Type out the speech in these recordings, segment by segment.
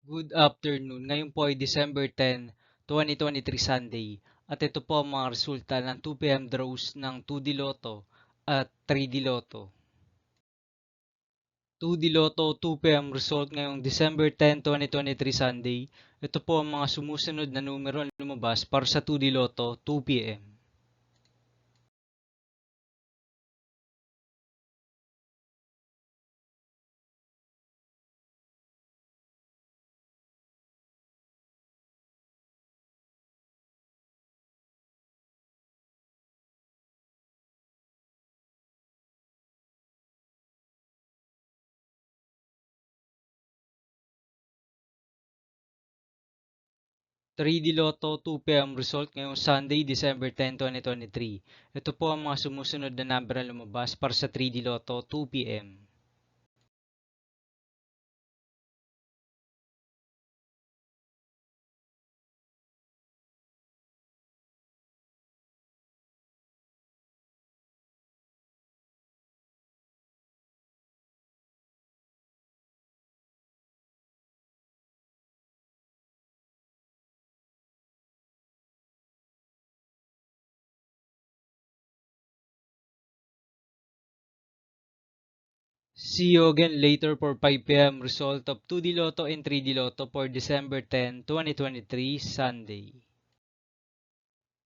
Good afternoon. Ngayon po ay December 10, 2023 Sunday. At ito po ang mga resulta ng 2 PM draws ng 2D Lotto at 3D Lotto. 2D Lotto 2 PM result ngayong December 10, 2023 Sunday. Ito po ang mga sumusunod na numero na lumabas para sa 2D Lotto 2 PM. 3D Lotto 2 PM result ngayong Sunday, December 10, 2023. Ito po ang mga sumusunod na number na lumabas para sa 3D Lotto 2 PM. 'See you again later for 5 PM result of 2D Lotto and 3D Lotto for December 10, 2023, Sunday.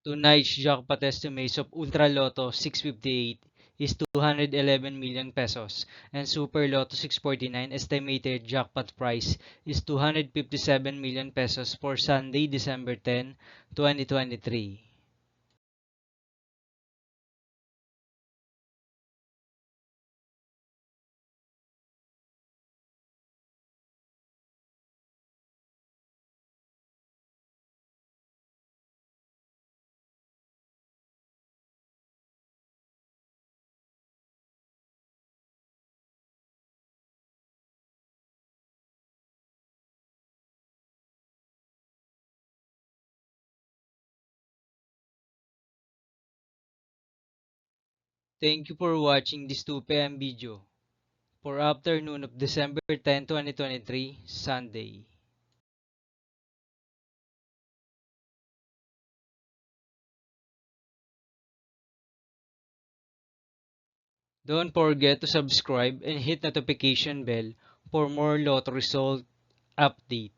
Tonight's jackpot estimates of Ultra Lotto 658 is 211 million pesos and Super Lotto 649 estimated jackpot price is 257 million pesos for Sunday, December 10, 2023. Thank you for watching this 2 PM video for afternoon of December 10, 2023, Sunday. Don't forget to subscribe and hit notification bell for more lotto result update.